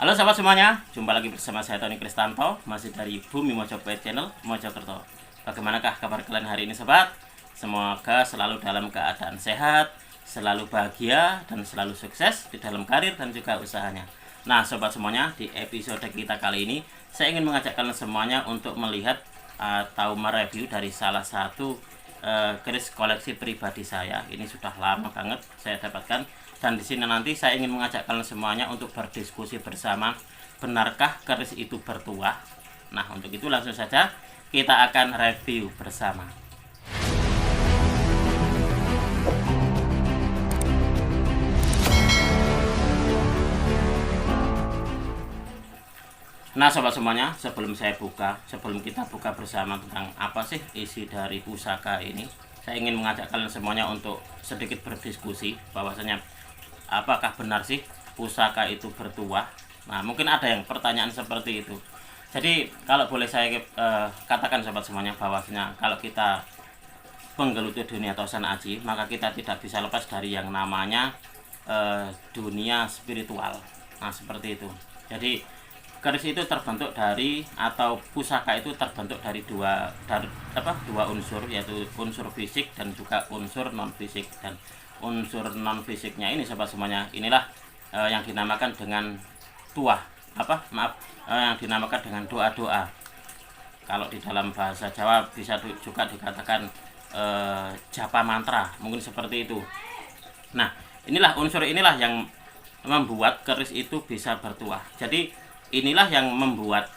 Halo sahabat semuanya, jumpa lagi bersama saya Tony Kristanto, masih dari Bumi Mojopahit Channel Mojokerto. Bagaimanakah kabar kalian hari ini sobat? Semoga selalu dalam keadaan sehat, selalu bahagia, dan selalu sukses di dalam karir dan juga usahanya. Nah sobat semuanya, di episode kita kali ini saya ingin mengajak kalian semuanya untuk melihat atau mereview dari salah satu keris koleksi pribadi saya. Ini sudah lama banget saya dapatkan, dan di sini nanti saya ingin mengajak kalian semuanya untuk berdiskusi bersama, benarkah keris itu bertuah? Nah, untuk itu langsung saja kita akan review bersama. Nah sobat semuanya, sebelum kita buka bersama tentang apa sih isi dari pusaka ini, saya ingin mengajak kalian semuanya untuk sedikit berdiskusi bahwasanya apakah benar sih pusaka itu bertuah. Nah mungkin ada yang pertanyaan seperti itu. Jadi kalau boleh saya katakan sobat semuanya, bahwasanya kalau kita menggeluti dunia Tosan Aji, maka kita tidak bisa lepas dari yang namanya dunia spiritual. Nah seperti itu. Jadi keris itu terbentuk dari, atau pusaka itu terbentuk dari dua unsur, yaitu unsur fisik dan juga unsur non fisik. Dan unsur non fisiknya ini sobat semuanya, inilah yang dinamakan dengan tuah, yang dinamakan dengan doa-doa. Kalau di dalam bahasa Jawa bisa juga dikatakan japa mantra, mungkin seperti itu. Nah inilah unsur inilah yang membuat keris itu bisa bertuah. Jadi inilah yang membuat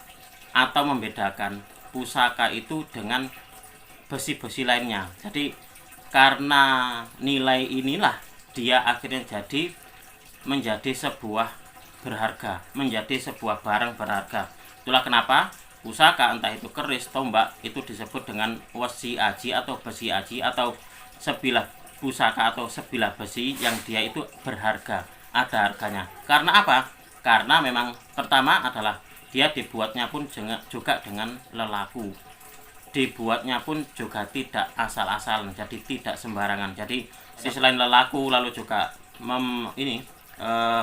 atau membedakan pusaka itu dengan besi-besi lainnya. Jadi karena nilai inilah dia akhirnya menjadi sebuah berharga, menjadi sebuah barang berharga. Itulah kenapa pusaka, entah itu keris, tombak, itu disebut dengan wesi aji atau besi aji, atau sebilah pusaka atau sebilah besi yang dia itu berharga, ada harganya. Karena apa? Karena memang pertama adalah dia dibuatnya pun juga dengan lelaku, dibuatnya pun juga tidak asal-asalan, jadi tidak sembarangan. Jadi selain lelaku, lalu juga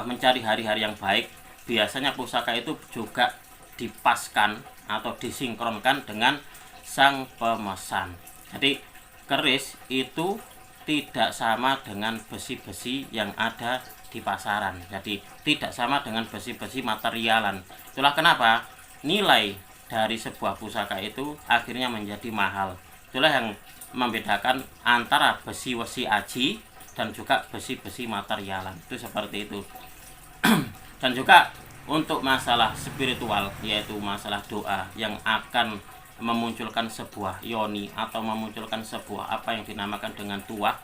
mencari hari-hari yang baik, biasanya pusaka itu juga dipaskan atau disinkronkan dengan sang pemesan. Jadi keris itu tidak sama dengan besi-besi yang ada di pasaran. Jadi tidak sama dengan besi-besi materialan. Itulah kenapa nilai dari sebuah pusaka itu akhirnya menjadi mahal. Itulah yang membedakan antara besi-besi aji dan juga besi-besi materialan. Itu seperti itu. Dan juga untuk masalah spiritual, yaitu masalah doa yang akan memunculkan sebuah yoni atau memunculkan sebuah apa yang dinamakan dengan tuah,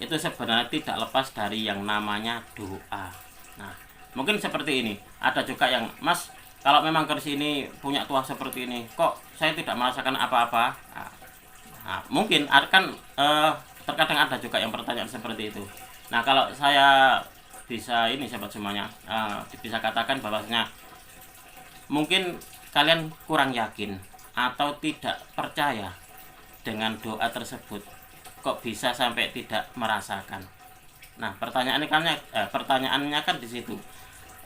itu sebenarnya tidak lepas dari yang namanya doa. Nah mungkin seperti ini, ada juga yang, Mas, kalau memang keris ini punya tuah seperti ini, kok saya tidak merasakan apa-apa? Mungkin akan terkadang ada juga yang pertanyaan seperti itu. Nah kalau saya bisa ini sahabat semuanya, bisa katakan bahwasanya mungkin kalian kurang yakin atau tidak percaya dengan doa tersebut, kok bisa sampai tidak merasakan. Nah pertanyaannya kan di situ.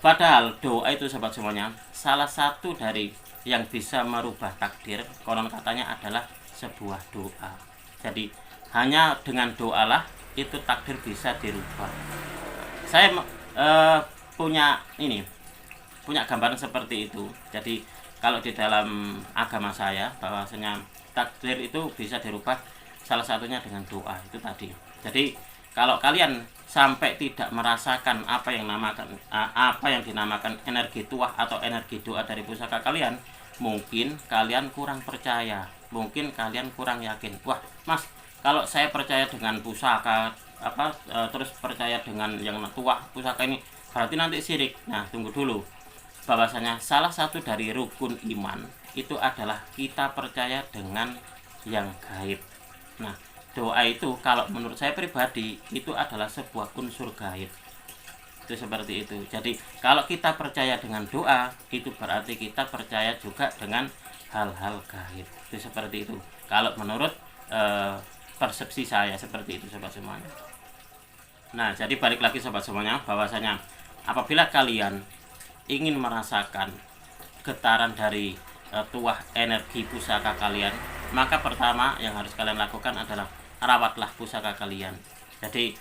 Padahal doa itu sahabat semuanya, salah satu dari yang bisa merubah takdir, konon katanya adalah sebuah doa. Jadi hanya dengan doalah itu takdir bisa dirubah. Saya punya gambaran seperti itu. Jadi kalau di dalam agama saya, bahwasanya takdir itu bisa dirubah salah satunya dengan doa itu tadi. Jadi kalau kalian sampai tidak merasakan apa yang dinamakan energi tuah atau energi doa dari pusaka kalian, mungkin kalian kurang percaya, mungkin kalian kurang yakin. Wah Mas, kalau saya percaya dengan pusaka terus percaya dengan yang tuah pusaka ini, berarti nanti syirik. Nah tunggu dulu, bahwasanya salah satu dari rukun iman itu adalah kita percaya dengan yang gaib. Nah doa itu kalau menurut saya pribadi itu adalah sebuah unsur gaib. Itu seperti itu. Jadi kalau kita percaya dengan doa, itu berarti kita percaya juga dengan hal-hal gaib. Itu seperti itu. Kalau menurut persepsi saya seperti itu sobat semuanya. Nah jadi balik lagi sobat semuanya, bahwasanya apabila kalian ingin merasakan getaran dari tuah energi pusaka kalian, maka pertama yang harus kalian lakukan adalah rawatlah pusaka kalian. Jadi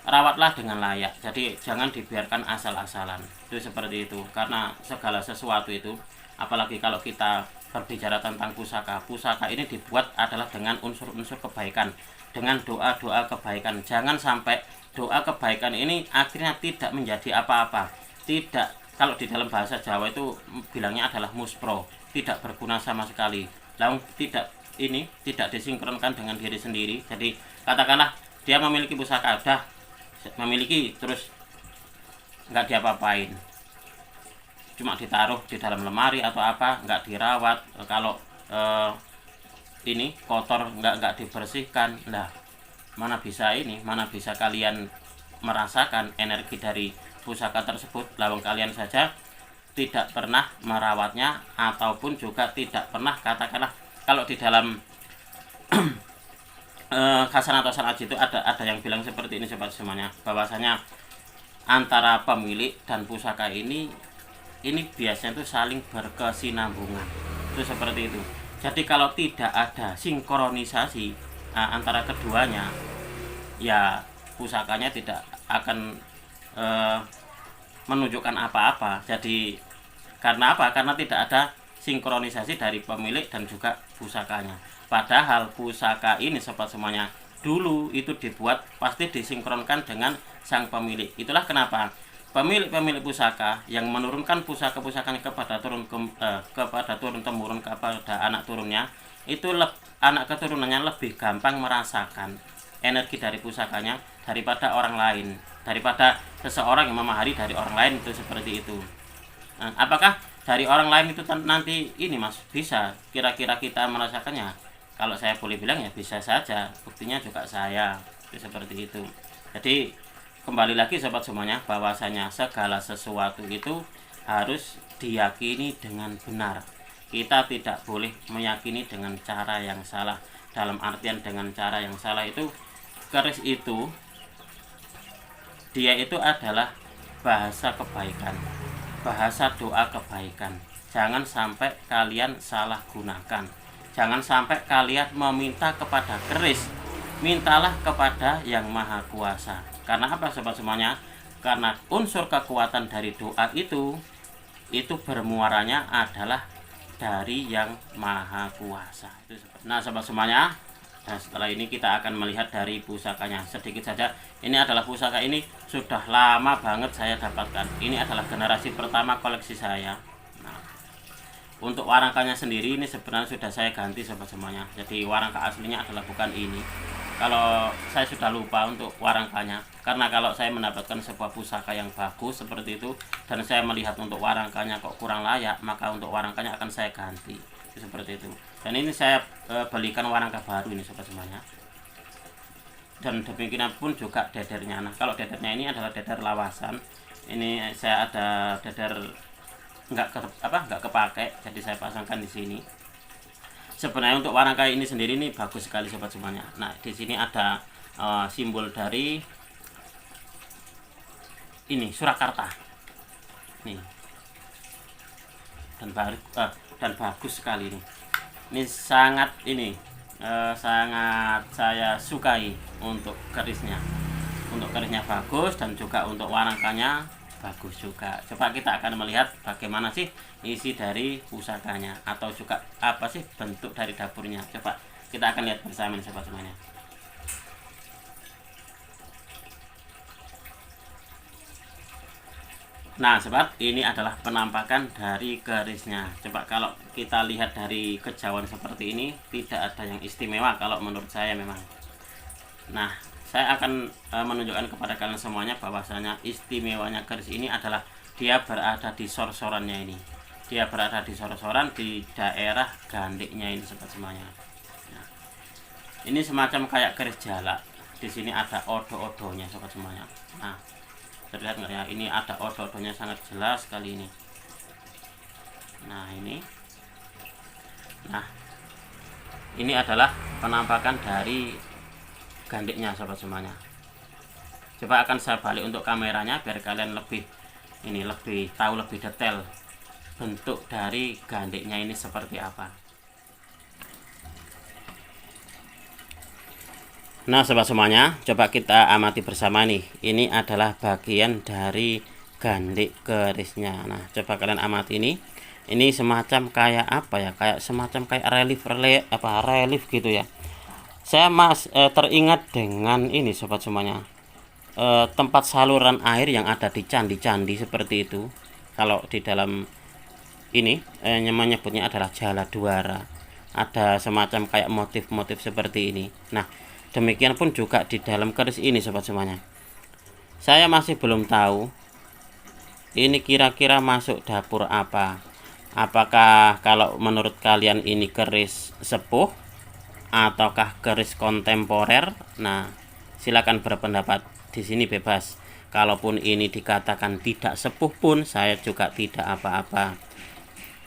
rawatlah dengan layak, jadi jangan dibiarkan asal-asalan, itu seperti itu. Karena segala sesuatu itu, apalagi kalau kita berbicara tentang pusaka ini dibuat adalah dengan unsur-unsur kebaikan, dengan doa-doa kebaikan. Jangan sampai doa kebaikan ini akhirnya tidak menjadi apa-apa. Tidak, kalau di dalam bahasa Jawa itu bilangnya adalah muspro, tidak berguna sama sekali. Lalu tidak disinkronkan dengan diri sendiri. Jadi katakanlah dia memiliki pusaka, udah memiliki terus nggak diapa-apain, cuma ditaruh di dalam lemari atau apa, nggak dirawat. Kalau ini kotor, nggak dibersihkan, lah mana bisa kalian merasakan energi dari pusaka tersebut. Lawang kalian saja tidak pernah merawatnya, ataupun juga tidak pernah, katakanlah kalau di dalam Khasanah atau sanad itu ada yang bilang seperti ini sobat semuanya, bahwasanya antara pemilik dan pusaka ini biasanya itu saling berkesinambungan, itu seperti itu. Jadi kalau tidak ada sinkronisasi antara keduanya, ya pusakanya tidak akan menunjukkan apa-apa. Jadi karena apa? Karena tidak ada sinkronisasi dari pemilik dan juga pusakanya. Padahal pusaka ini sobat semuanya dulu itu dibuat pasti disinkronkan dengan sang pemilik. Itulah kenapa pemilik pusaka yang menurunkan pusaka-pusakanya kepada turun temurun kepada anak turunnya, itu anak keturunannya lebih gampang merasakan energi dari pusakanya daripada orang lain, daripada seseorang yang memahami dari orang lain, itu seperti itu. Nah, apakah dari orang lain itu nanti ini Mas bisa kira-kira kita merasakannya? Kalau saya boleh bilang ya bisa saja, buktinya juga saya, itu seperti itu. Jadi kembali lagi sobat semuanya, bahwasanya segala sesuatu itu harus diyakini dengan benar. Kita tidak boleh meyakini dengan cara yang salah. Dalam artian dengan cara yang salah itu, keris itu dia itu adalah bahasa kebaikan, bahasa doa kebaikan. Jangan sampai kalian salah gunakan. Jangan sampai kalian meminta kepada keris, mintalah kepada Yang Maha Kuasa. Karena apa sobat semuanya? Karena unsur kekuatan dari doa itu bermuaranya adalah dari Yang Maha Kuasa. Nah sobat semuanya, nah setelah ini kita akan melihat dari pusakanya sedikit saja. Ini adalah pusaka, ini sudah lama banget saya dapatkan. Ini adalah generasi pertama koleksi saya. Untuk warangkanya sendiri ini sebenarnya sudah saya ganti sobat semuanya. Jadi warangka aslinya adalah bukan ini. Kalau saya sudah lupa untuk warangkanya, karena kalau saya mendapatkan sebuah pusaka yang bagus seperti itu dan saya melihat untuk warangkanya kok kurang layak, maka untuk warangkanya akan saya ganti, seperti itu. Dan ini saya belikan warangka baru ini sobat semuanya. Dan demikian pun juga dedernya. Nah kalau dedernya ini adalah deder lawasan. Ini saya ada deder nggak kepake, jadi saya pasangkan di sini. Sebenarnya untuk warangka ini sendiri ini bagus sekali sobat semuanya. Nah di sini ada simbol dari ini Surakarta nih, dan bagus sekali nih. Ini sangat sangat saya sukai untuk kerisnya bagus, dan juga untuk warangkanya bagus juga. Coba kita akan melihat bagaimana sih isi dari pusakanya, atau juga apa sih bentuk dari dapurnya. Coba kita akan lihat bersama sobat semuanya. Nah sobat, ini adalah penampakan dari kerisnya. Coba kalau kita lihat dari kejauhan seperti ini, tidak ada yang istimewa kalau menurut saya memang. Nah saya akan menunjukkan kepada kalian semuanya bahwasanya istimewanya keris ini adalah dia berada di sorsorannya ini. Dia berada di sorsoran di daerah gandiknya ini sobat semuanya. Nah, ini semacam kayak keris jalak. Di sini ada odo-odonya sobat semuanya. Nah, terlihat nggak ya? Ini ada odo-odonya sangat jelas sekali ini. Nah, ini adalah penampakan dari gandiknya sobat semuanya. Coba akan saya balik untuk kameranya biar kalian lebih ini lebih tahu lebih detail bentuk dari gandiknya ini seperti apa. Nah sobat semuanya, coba kita amati bersama nih. Ini adalah bagian dari gandik kerisnya. Nah coba kalian amati ini. Ini semacam kayak apa ya? Kayak semacam kayak relief gitu ya. Saya teringat dengan ini sobat semuanya. Tempat saluran air yang ada di candi-candi seperti itu. Kalau di dalam ini menyebutnya adalah jala duara. Ada semacam kayak motif-motif seperti ini. Nah demikian pun juga di dalam keris ini sobat semuanya. Saya masih belum tahu ini kira-kira masuk dapur apa. Apakah kalau menurut kalian ini keris sepuh ataukah keris kontemporer? Nah, silakan berpendapat di sini bebas. Kalaupun ini dikatakan tidak sepuh pun saya juga tidak apa-apa.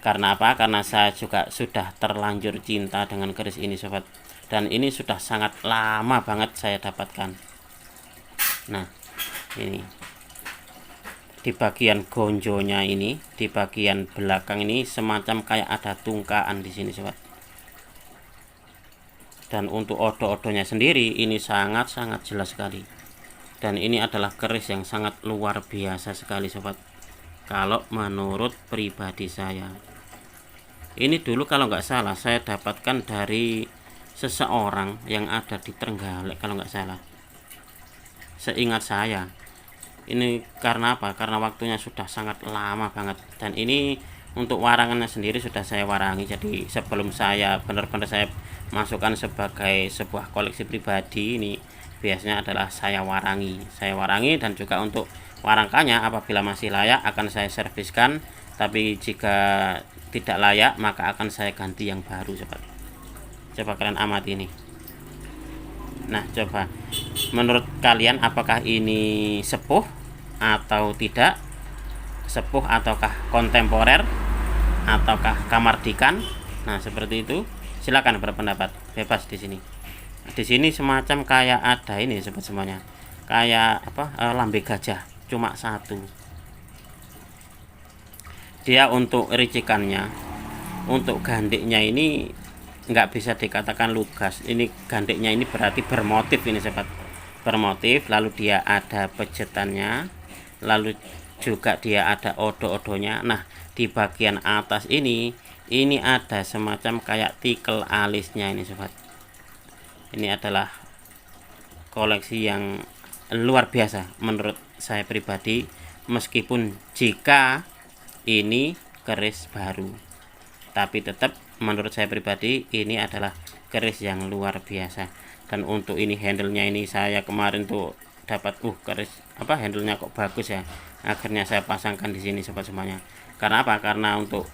Karena apa? Karena saya juga sudah terlanjur cinta dengan keris ini sobat. Dan ini sudah sangat lama banget saya dapatkan. Nah ini di bagian gonjonya ini, di bagian belakang ini semacam kayak ada tungkaan di sini sobat. Dan untuk odo-odonya sendiri ini sangat-sangat jelas sekali. Dan ini adalah keris yang sangat luar biasa sekali sobat, kalau menurut pribadi saya. Ini dulu kalau nggak salah saya dapatkan dari seseorang yang ada di Trenggalek kalau nggak salah, seingat saya. Ini karena apa? Karena waktunya sudah sangat lama banget. Dan ini untuk warangannya sendiri sudah saya warangi. Jadi sebelum saya benar-benar saya masukkan sebagai sebuah koleksi pribadi, ini biasanya adalah saya warangi dan juga untuk warangkannya apabila masih layak akan saya serviskan. Tapi jika tidak layak maka akan saya ganti yang baru sobat. Coba kalian amati ini. Nah coba menurut kalian apakah ini sepuh atau tidak? Sepuh ataukah kontemporer ataukah kamardikan? Nah seperti itu, silakan berpendapat bebas di sini. Di sini semacam kayak ada ini sobat semuanya, kayak apa, lambe gajah cuma satu. Dia untuk ricikannya, untuk gandiknya ini nggak bisa dikatakan lugas. Ini gandiknya ini berarti bermotif ini sobat, bermotif. Lalu dia ada pejetannya, lalu juga dia ada odo-odonya. Nah di bagian atas ini ada semacam kayak tikel alisnya ini sobat. Ini adalah koleksi yang luar biasa menurut saya pribadi, meskipun jika ini keris baru, tapi tetap menurut saya pribadi ini adalah keris yang luar biasa. Dan untuk ini handlenya ini saya kemarin tuh dapat keris apa, handlenya kok bagus ya, akhirnya saya pasangkan di sini sobat semuanya. Karena apa? Karena untuk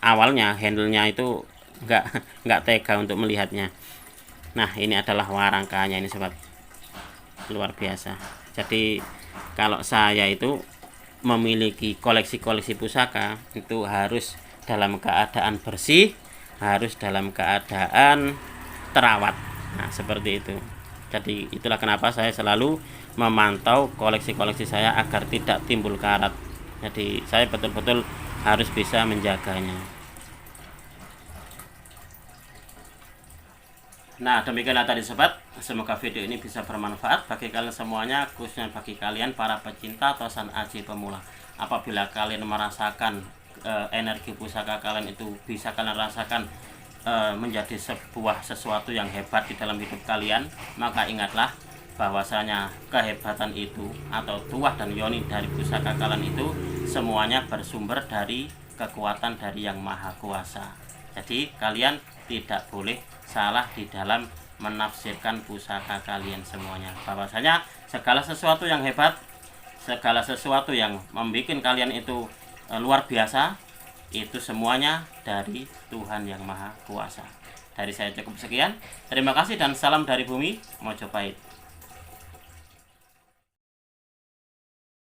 awalnya handlenya itu nggak tega untuk melihatnya. Nah ini adalah warangkanya ini sobat, luar biasa. Jadi kalau saya itu memiliki koleksi-koleksi pusaka itu harus dalam keadaan bersih, harus dalam keadaan terawat. Nah seperti itu. Jadi itulah kenapa saya selalu memantau koleksi-koleksi saya agar tidak timbul karat. Jadi saya betul-betul harus bisa menjaganya. Nah demikianlah tadi sobat, semoga video ini bisa bermanfaat bagi kalian semuanya, khususnya bagi kalian para pecinta tosan aji pemula. Apabila kalian merasakan energi pusaka kalian itu bisa kalian rasakan menjadi sebuah sesuatu yang hebat di dalam hidup kalian, maka ingatlah bahwasanya kehebatan itu atau tuah dan yoni dari pusaka kalian itu semuanya bersumber dari kekuatan dari Yang Maha Kuasa. Jadi kalian tidak boleh salah di dalam menafsirkan pusaka kalian semuanya, bahwasanya segala sesuatu yang hebat, segala sesuatu yang membuat kalian itu luar biasa, itu semuanya dari Tuhan Yang Maha Kuasa. Dari saya cukup sekian. Terima kasih dan salam dari bumi Mojopahit.